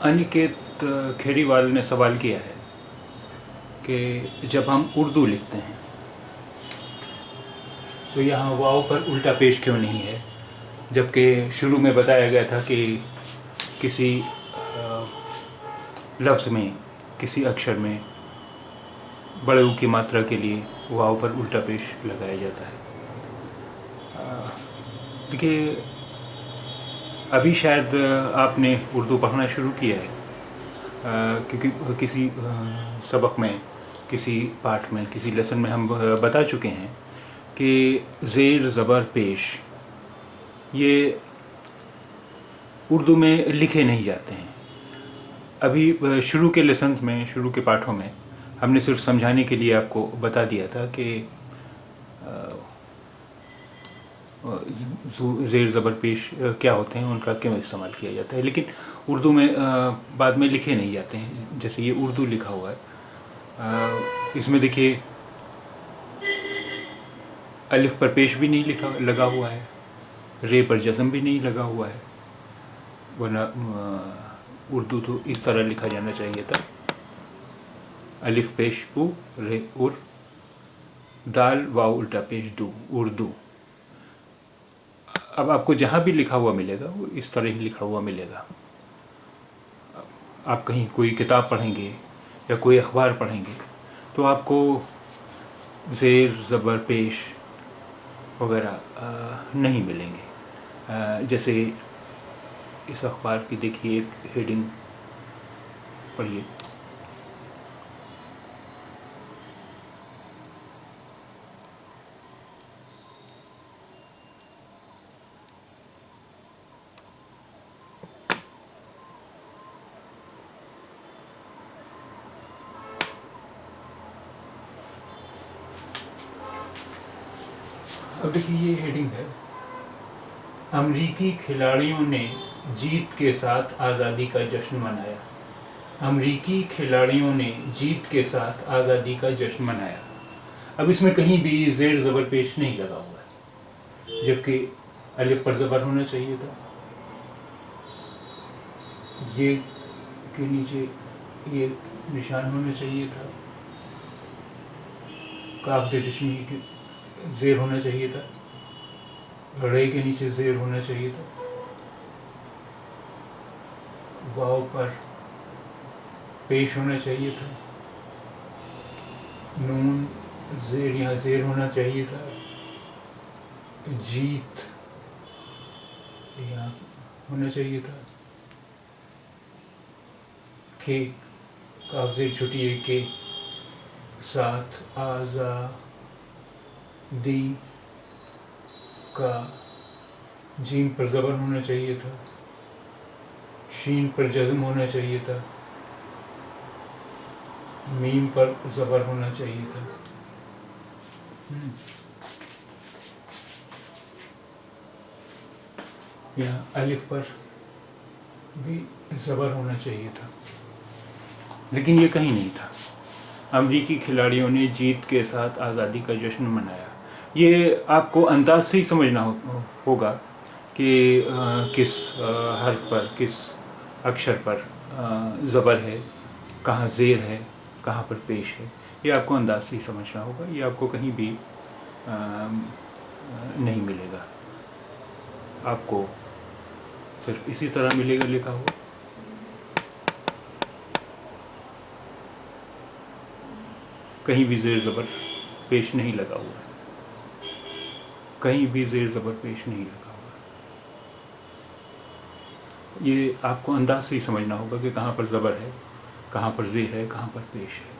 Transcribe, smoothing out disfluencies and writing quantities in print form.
अनिकेत खेरीवाल ने सवाल किया है कि जब हम उर्दू लिखते हैं तो यहाँ वाव पर उल्टा पेश क्यों नहीं है, जबकि शुरू में बताया गया था कि किसी लफ्ज़ में, किसी अक्षर में बड़े ऊ की मात्रा के लिए वाव पर उल्टा पेश लगाया जाता है। देखिए, अभी शायद आपने उर्दू पढ़ना शुरू किया है, क्योंकि किसी सबक में, किसी पाठ में, किसी लेसन में हम बता चुके हैं कि ज़ेर ज़बर पेश ये उर्दू में लिखे नहीं जाते हैं। अभी शुरू के लेसन में, शुरू के पाठों में हमने सिर्फ समझाने के लिए आपको बता दिया था कि ज़ेर ज़बर पेश क्या होते हैं, उनका क्यों इस्तेमाल किया जाता है, लेकिन उर्दू में बाद में लिखे नहीं जाते हैं। जैसे ये उर्दू लिखा हुआ है, इसमें देखिए अलिफ पर पेश भी नहीं लगा हुआ है, रे पर जज़म भी नहीं लगा हुआ है, वरना उर्दू तो इस तरह लिखा जाना चाहिए था, अलिफ पेश उ, रे उर, दाल वाव उल्टा पेश दू, उर्दू। अब आपको जहाँ भी लिखा हुआ मिलेगा वो इस तरह ही लिखा हुआ मिलेगा। आप कहीं कोई किताब पढ़ेंगे या कोई अखबार पढ़ेंगे तो आपको ज़ेर ज़बर पेश वगैरह नहीं मिलेंगे। जैसे इस अखबार की देखिए एक हेडिंग पढ़िए, अब देखिए ये हेडिंग है, अमरीकी खिलाड़ियों ने जीत के साथ आज़ादी का जश्न मनाया। अमरीकी खिलाड़ियों ने जीत के साथ आज़ादी का जश्न मनाया। अब इसमें कहीं भी ज़ेर ज़बर पेश नहीं लगा हुआ है, जबकि अलिफ पर ज़बर होना चाहिए था, ये के नीचे ये निशान होना चाहिए था, काफ दे के ज़ेर होना चाहिए था, रे के नीचे ज़ेर होना चाहिए था, वाव पर पेश होना चाहिए था, नून ज़ेर यहाँ ज़ेर होना चाहिए था, जीत यहाँ होना चाहिए था, के काफ ज़ेर छोटी है के साथ आज़ादी का जीम पर ज़बर होना चाहिए था, शीन पर जज़म होना चाहिए था, मीम पर ज़बर होना चाहिए था। यहाँ अलिफ पर भी ज़बर होना चाहिए था, लेकिन ये कहीं नहीं था। अमरीकी खिलाड़ियों ने जीत के साथ आज़ादी का जश्न मनाया। ये आपको अंदाज से ही समझना होगा कि किस हर्फ पर, किस अक्षर पर ज़बर है, कहाँ ज़ेर है, कहाँ पर पेश है। ये आपको अंदाज से ही समझना होगा, ये आपको कहीं भी नहीं मिलेगा। आपको सिर्फ इसी तरह मिलेगा लिखा हुआ, कहीं भी ज़ेर ज़बर पेश नहीं लगा हुआ, कहीं भी ज़ेर ज़बर पेश नहीं लगा हुआ। ये आपको अंदाज से ही समझना होगा कि कहाँ पर ज़बर है, कहाँ पर ज़ेर है, कहाँ पर पेश है।